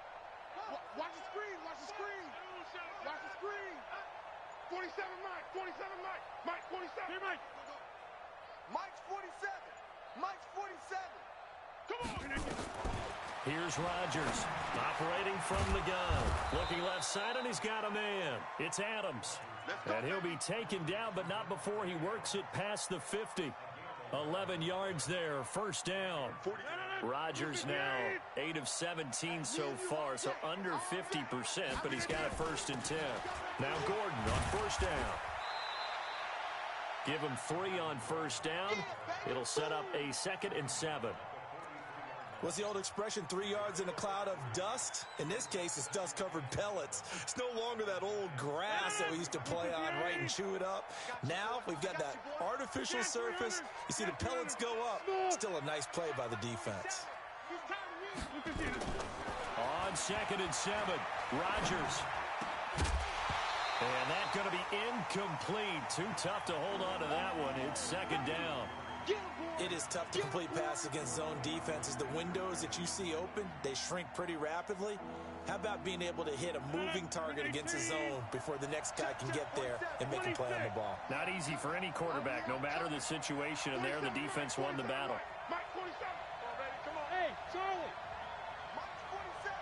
Watch the screen. 47 Mike. 47. Here, Mike. Mike's 47. Mike's 47. Come on. Here's Rodgers operating from the gun. Looking left side, and he's got a man. It's Adams. And he'll be taken down, but not before he works it past the 50. 11 yards there, 1st down. 40. No. Rodgers now 8 of 17 so far, so under 50%, but he's got a 1st and 10. Now Gordon on 1st down. Give him 3 on 1st down. It'll set up a 2nd and 7. What's the old expression, 3 yards in a cloud of dust? In this case, it's dust-covered pellets. It's no longer that old grass that we used to play on, right, and chew it up. Now we've got that artificial surface. You see the pellets go up. Still a nice play by the defense. On 2nd and 7, Rodgers. And that's going to be incomplete. Too tough to hold on to that one. It's 2nd down. It is tough to complete passes against zone defenses. The windows that you see open, they shrink pretty rapidly. How about being able to hit a moving target against a zone before the next guy can get there and make a play on the ball? Not easy for any quarterback, no matter the situation, and there the defense won the battle. Mike 47. Come on. Hey, Charlie. Mike 47.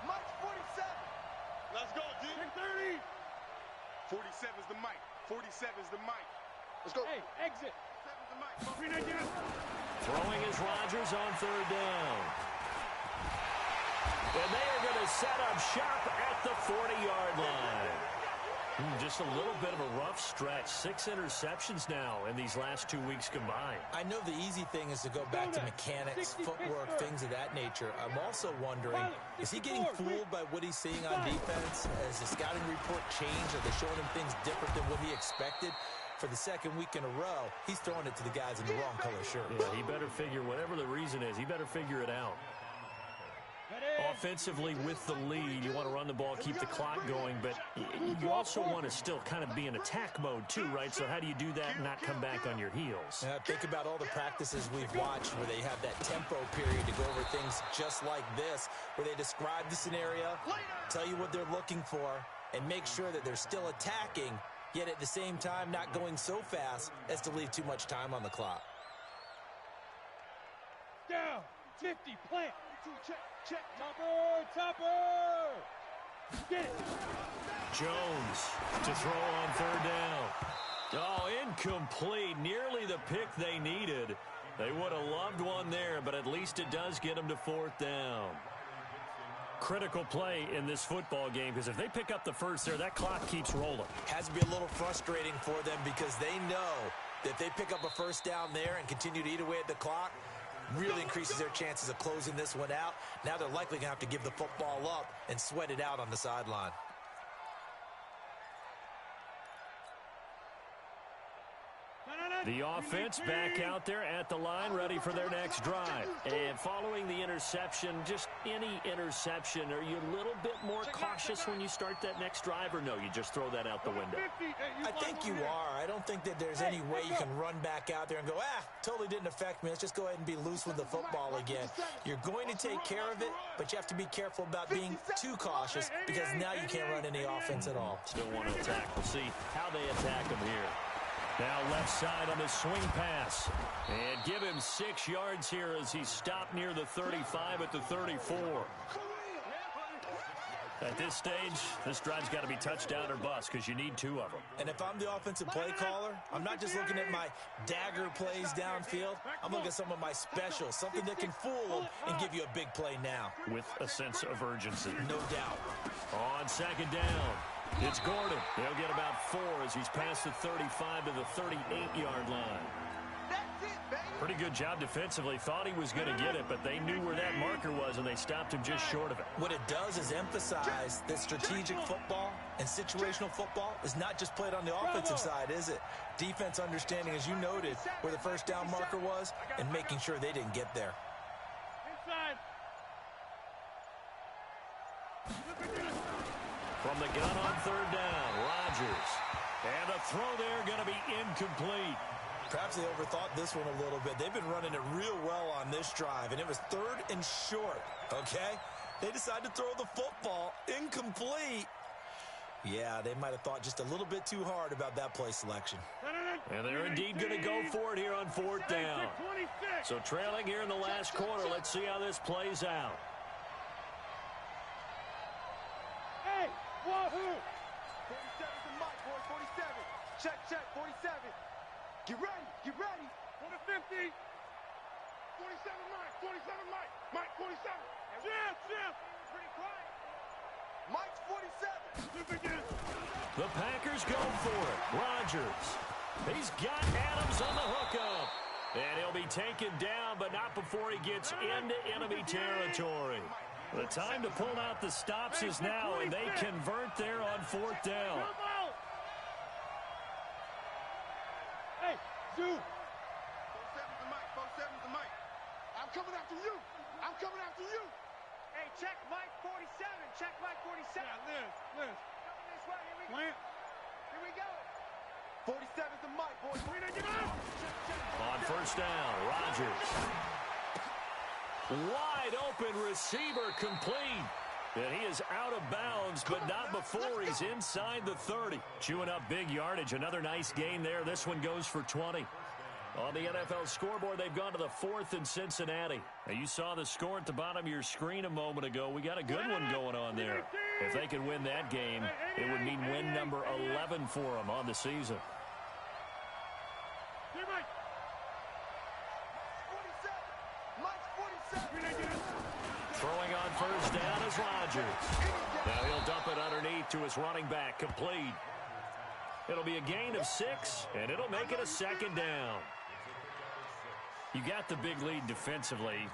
Mike 47. Let's go, G. 30. 47 is the mic. 47 is the mic. Let's go. Hey, exit. Throwing is Rodgers on 3rd down. And they are going to set up shop at the 40-yard line. Just a little bit of a rough stretch. 6 interceptions now in these last 2 weeks combined. I know the easy thing is to go back to mechanics, footwork, things of that nature. I'm also wondering, is he getting fooled by what he's seeing on defense? Has the scouting report changed? Are they showing him things different than what he expected? For the 2nd week in a row, he's throwing it to the guys in the wrong color shirt. Yeah, he better figure, whatever the reason is, he better figure it out. Offensively with the lead, you want to run the ball, keep the clock going, but you also want to still kind of be in attack mode too, right? So how do you do that and not come back on your heels? Think about all the practices we've watched where they have that tempo period to go over things just like this, where they describe the scenario, tell you what they're looking for, and make sure that they're still attacking, yet at the same time not going so fast as to leave too much time on the clock. Down. 50. Plant. Check. Topper. Get it. Jones to throw on 3rd down. Oh, incomplete. Nearly the pick they needed. They would have loved one there, but at least it does get them to 4th down. Critical play in this football game, because if they pick up the 1st there, that clock keeps rolling. Has to be a little frustrating for them because they know that if they pick up a 1st down there and continue to eat away at the clock, really increases their chances of closing this one out. Now they're likely going to have to give the football up and sweat it out on the sideline. The offense back out there at the line, ready for their next drive. And following the interception, just any interception, are you a little bit more cautious when you start that next drive, or no, you just throw that out the window? I think you are. I don't think that there's any way you can run back out there and go, totally didn't affect me. Let's just go ahead and be loose with the football again. You're going to take care of it, but you have to be careful about being too cautious because now you can't run any offense at all. Still want to attack. We'll see how they attack them here. Now left side on the swing pass. And give him 6 yards here as he stopped near the 35 at the 34. At this stage, this drive's got to be touchdown or bust because you need 2 of them. And if I'm the offensive play caller, I'm not just looking at my dagger plays downfield. I'm looking at some of my specials, something that can fool them and give you a big play now. With a sense of urgency. No doubt. On 2nd down. It's Gordon. He'll get about 4 as he's past the 35 to the 38-yard line. That's it, baby. Pretty good job defensively. Thought he was going to get it, but they knew where that marker was, and they stopped him just short of it. What it does is emphasize that strategic football and situational football is not just played on the offensive side, is it? Defense understanding, as you noted, where the 1st down marker was and making sure they didn't get there. Inside. From the gun on 3rd down, Rodgers. And the throw there going to be incomplete. Perhaps they overthought this one a little bit. They've been running it real well on this drive, and it was 3rd and short, okay? They decided to throw the football incomplete. Yeah, they might have thought just a little bit too hard about that play selection. And they're indeed going to go for it here on 4th down. So trailing here in the last quarter. Let's see how this plays out. Hey, wahoo! 47 is the mic, boy. 47. Check. 47. Get ready. Go to 50. 47, Mike. 47, Mike. Mike, 47. Jim. Pretty quiet. Mike's 47. The Packers go for it. Rodgers. He's got Adams on the hookup. And he'll be taken down, but not before he gets into enemy territory. The time to pull out the stops is now, and they convert there on 4th down. Hey, Zoo. 47's the Mike. 47's the Mike. I'm coming after you. I'm coming after you. Hey, check Mike 47. Check Mike 47. Yeah, Liz. Coming this way. Here we go. Plant. Here we go. 47's the Mike, boys. Get out. On 1st down, Rodgers. Wide open receiver complete. And he is out of bounds, but not before he's inside the 30. Chewing up big yardage. Another nice gain there. This one goes for 20. On the NFL scoreboard, they've gone to the 4th in Cincinnati. Now, you saw the score at the bottom of your screen a moment ago. We got a good one going on there. If they could win that game, it would mean win number 11 for them on the season. Here, Mike. 47. Mike's 47. Throwing on 1st down is Rodgers. Now he'll dump it underneath to his running back, complete. It'll be a gain of 6, and it'll make it a 2nd down. You got the big lead defensively,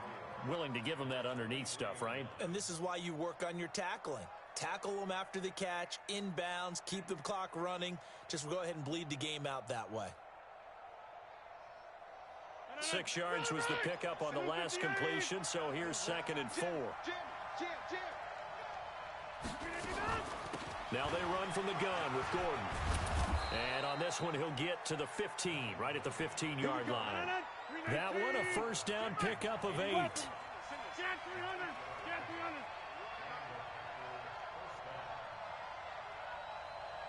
willing to give them that underneath stuff, right? And this is why you work on your tackling. Tackle them after the catch, inbounds, keep the clock running. Just go ahead and bleed the game out that way. 6 yards was the pickup on the last completion, so here's 2nd and 4. Jim. Now they run from the gun with Gordon. And on this one, he'll get to the 15, right at the 15-yard line. That one, a 1st down pickup of 8. Get 300. Get 300.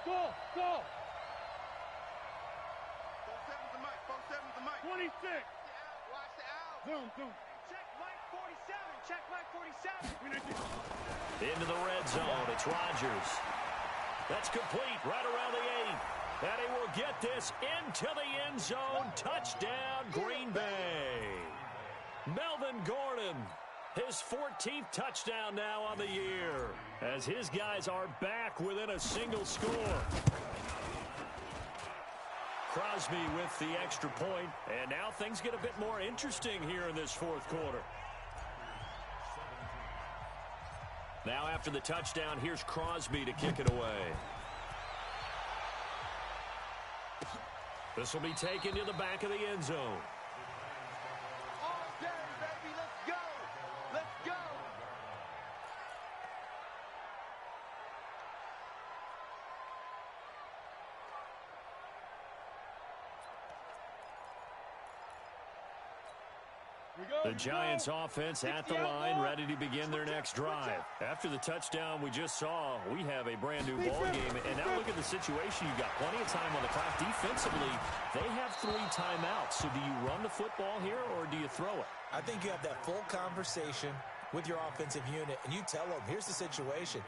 Go. 47's the Mike. 47's the Mike. 26. Watch the out. Zoom. Check Mike 47. Check Mike 47. Into the red zone, it's Rodgers. That's complete right around the 8. And he will get this into the end zone. Touchdown, Green Bay. Melvin Gordon, his 14th touchdown now on the year, as his guys are back within a single score. Crosby with the extra point, and now things get a bit more interesting here in this 4th quarter. Now after the touchdown, here's Crosby to kick it away. This will be taken to the back of the end zone. All day, baby. Let's go. Let's go. The Giants offense at the line, ready to begin their next drive. After the touchdown we just saw, we have a brand new ball game. And now look at the situation. You've got plenty of time on the clock. Defensively, they have 3 timeouts. So do you run the football here or do you throw it? I think you have that full conversation with your offensive unit, and you tell them, here's the situation.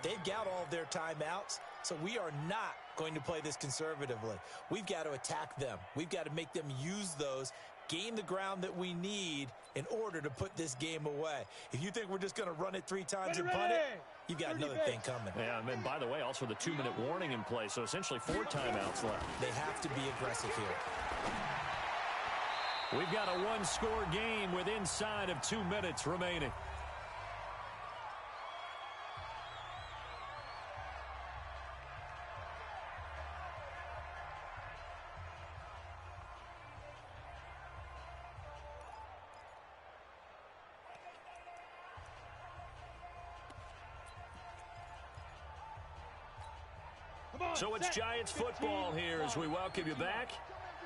They've got all of their timeouts, so we are not going to play this conservatively. We've got to attack them. We've got to make them use those, gain the ground that we need in order to put this game away. If you think we're just going to run it 3 times and punt it, you've got another thing coming. Yeah, and by the way, also the 2-minute warning in play, so essentially 4 timeouts left. They have to be aggressive here. We've got a 1-score game with inside of 2 minutes remaining. So it's Giants football here as we welcome you back.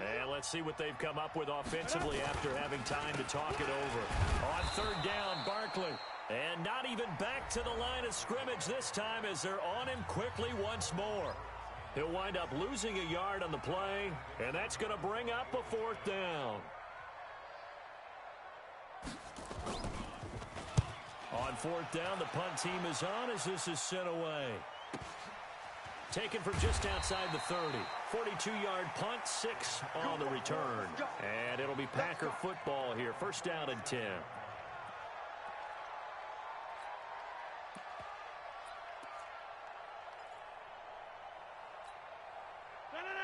And let's see what they've come up with offensively after having time to talk it over. On 3rd down, Barkley. And not even back to the line of scrimmage this time as they're on him quickly once more. He'll wind up losing a yard on the play, and that's going to bring up a 4th down. On 4th down, the punt team is on as this is sent away. taken from just outside the 30. 42-yard punt, 6 on the return. And it'll be Packer football here. First down and 10.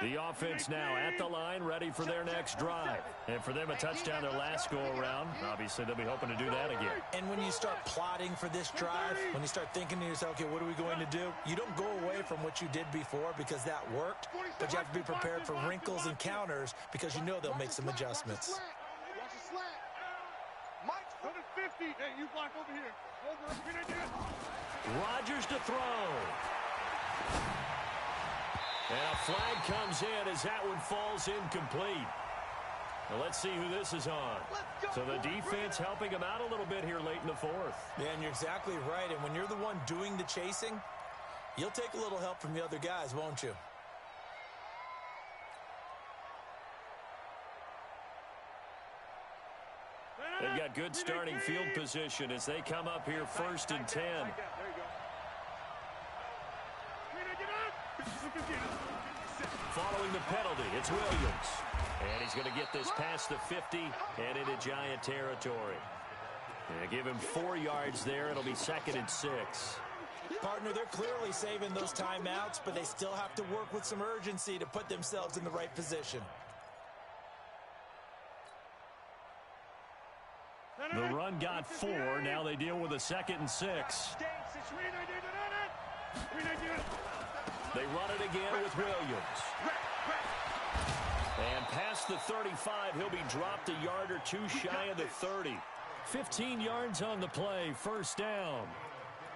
The offense now at the line, ready for their next drive. And for them, a touchdown their last go-around. Obviously, they'll be hoping to do that again. And when you start plotting for this drive, when you start thinking to yourself, okay, what are we going to do? You don't go away from what you did before because that worked, but you have to be prepared for wrinkles and counters because you know they'll make some adjustments. Mike's 50. Hey, you block over here. Rodgers to throw. And a flag comes in as that one falls incomplete. Now let's see who this is on. So the defense helping him out a little bit here late in the fourth. Yeah, and you're exactly right. And when you're the one doing the chasing, you'll take a little help from the other guys, won't you? They've got good starting field position as they come up here first and 10. Following the penalty, it's Williams. And he's going to get this past the 50 and into Giant territory. Give him 4 yards there. It'll be 2nd and 6. Partner, they're clearly saving those timeouts, but they still have to work with some urgency to put themselves in the right position. The run got 4. Now they deal with a 2nd and 6. They run it again with Williams. And past the 35, he'll be dropped a yard or 2 shy of the 30. 15 yards on the play, first down.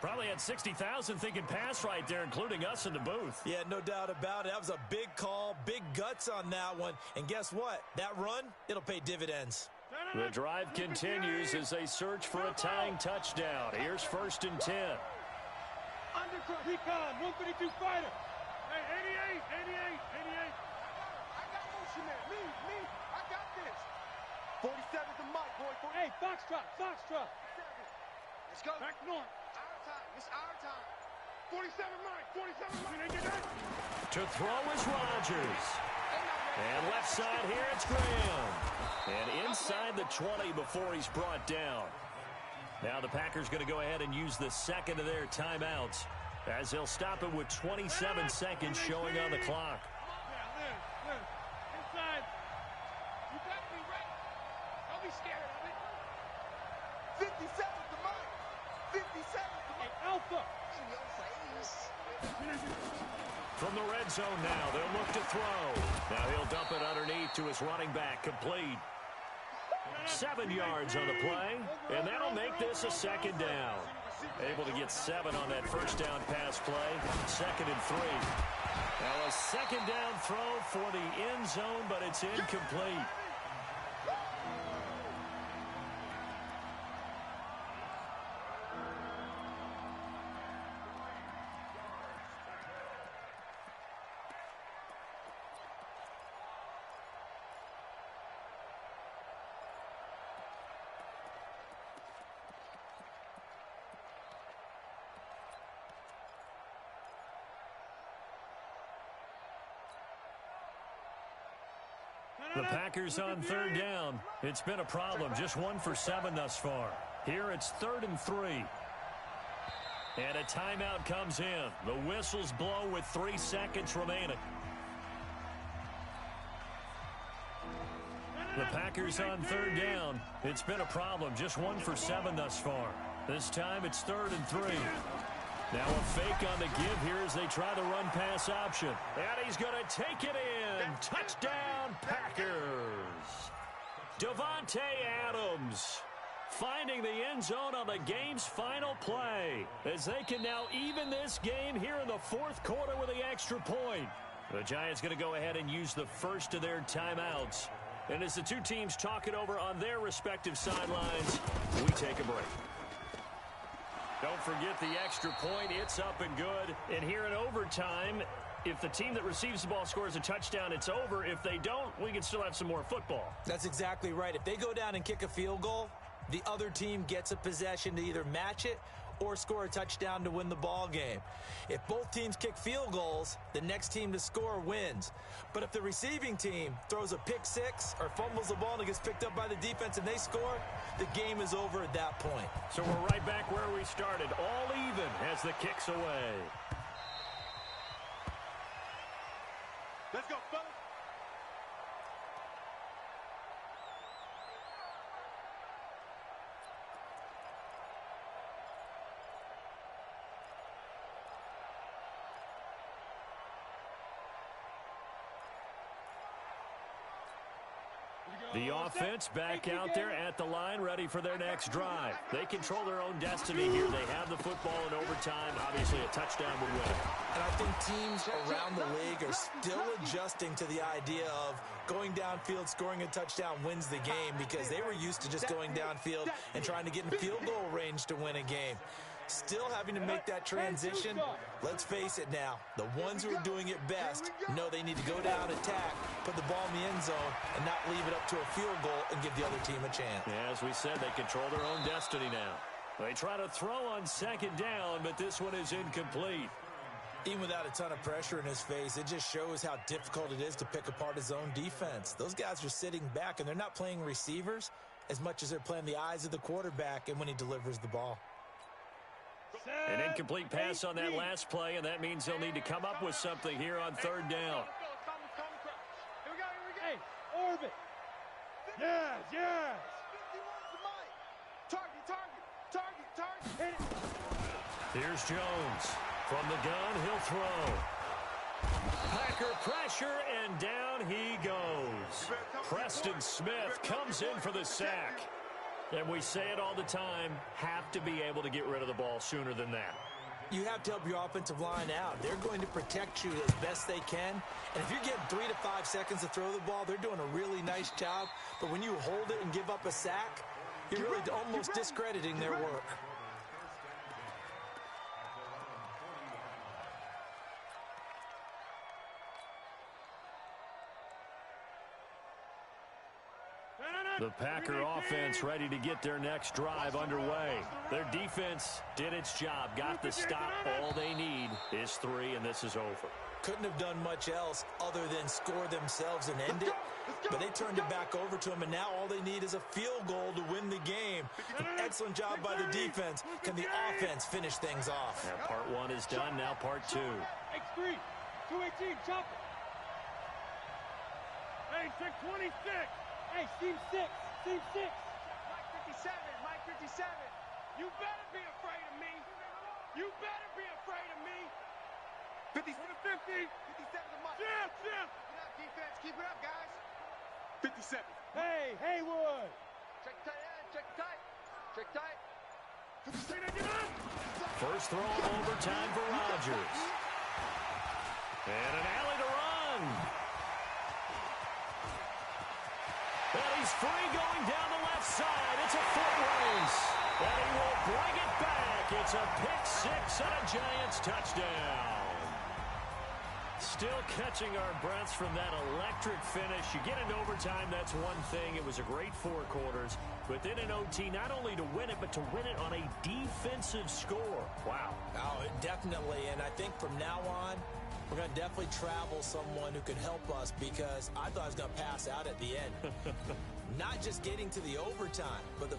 Probably had 60,000 thinking pass right there, including us in the booth. Yeah, no doubt about it. That was a big call, big guts on that one. And guess what? That run, it'll pay dividends. The drive continues as they search for a tying touchdown. Here's 1st and 10. Undercut, he comes, 152 fighter. Hey, 88. I got motion there. Me, I got this. 47's the mic, boy. Hey, Foxtrot. Let's go. Back north. Our time. It's our time. 47 Mike. To throw is Rodgers. And left side here, it's Graham. And inside the 20 before he's brought down. Now the Packers going to go ahead and use the 2nd of their timeouts as they'll stop it with 27 seconds showing on the clock. Yeah, inside. You got me right. Don't be scared of it. 57's the mic. 57's the mic. Hey, Alpha. In your face. From the red zone now, they'll look to throw. Now he'll dump it underneath to his running back, complete. 7 yards on the play, and that'll make this a 2nd down. Able to get 7 on that first down pass play. 2nd and 3. Now a 2nd down throw for the end zone, but it's incomplete. The Packers on 3rd down. It's been a problem. Just 1 for 7 thus far. Here it's 3rd and 3. And a timeout comes in. The whistles blow with 3 seconds remaining. The Packers on 3rd down. It's been a problem. Just 1 for 7 thus far. This time it's 3rd and 3. Now a fake on the give here as they try the run-pass option. And he's going to take it in. Touchdown, Packers. Davante Adams finding the end zone on the game's final play as they can now even this game here in the 4th quarter with the extra point. The Giants going to go ahead and use the first of their timeouts. And as the two teams talk it over on their respective sidelines, we take a break. Don't forget the extra point. It's up and good. And here in overtime, if the team that receives the ball scores a touchdown, it's over. If they don't, we can still have some more football. That's exactly right. If they go down and kick a field goal, the other team gets a possession to either match it or score a touchdown to win the ball game. If both teams kick field goals, the next team to score wins. But if the receiving team throws a pick six or fumbles the ball and it gets picked up by the defense and they score, the game is over at that point. So we're right back where we started, all even as the kick's away. Let's go, fellas. The offense back out there at the line, ready for their next drive. They control their own destiny here. They have the football in overtime. Obviously, a touchdown would win. And I think teams around the league are still adjusting to the idea of going downfield, scoring a touchdown wins the game, because they were used to just going downfield and trying to get in field goal range to win a game. Still having to make that transition. Let's face it now, the ones who are doing it best know they need to go down, attack, put the ball in the end zone, and not leave it up to a field goal and give the other team a chance. Yeah, as we said, they control their own destiny now. They try to throw on second down, but this one is incomplete. Even without a ton of pressure in his face, it just shows how difficult it is to pick apart his own defense. Those guys are sitting back, and they're not playing receivers as much as they're playing the eyes of the quarterback and when he delivers the ball. An incomplete pass on that last play, and that means they'll need to come up with something here on third down. Here we go. Hey, orbit. Yes, yes. 51's the mic. Target. Hit it. Here's Jones. From the gun, he'll throw. Packer pressure, and down he goes. Preston Smith comes in for the sack. And we say it all the time, have to be able to get rid of the ball sooner than that. You have to help your offensive line out. They're going to protect you as best they can. And if you're getting 3 to 5 seconds to throw the ball, they're doing a really nice job. But when you hold it and give up a sack, you're really almost discrediting their work. The Packer offense ready to get their next drive underway. Their defense did its job, got the stop. All they need is 3, and this is over. Couldn't have done much else other than score themselves and end it. But they turned it back over to him, and now all they need is a field goal to win the game. An excellent job by the defense. Can the offense finish things off? Now part 1 is done, now part 2. X3, 218, chop it. Hey, check 26. Hey, team 6, team 6. Mike 57. You better be afraid of me. 57 the mic. Yes. Get up, defense. Keep it up, guys. 57. Hey, Haywood. Check tight. 57, get up. First throw of overtime for Rodgers. And an alley to run. And he's free going down the left side. It's a foot race. And he will bring it back. It's a pick 6 and a Giants touchdown. Still catching our breaths from that electric finish. You get into overtime, that's one thing. It was a great 4 quarters. But then in OT, not only to win it, but to win it on a defensive score. Wow. Oh, definitely. And I think from now on, we're going to definitely travel someone who can help us, because I thought I was going to pass out at the end. Not just getting to the overtime, but the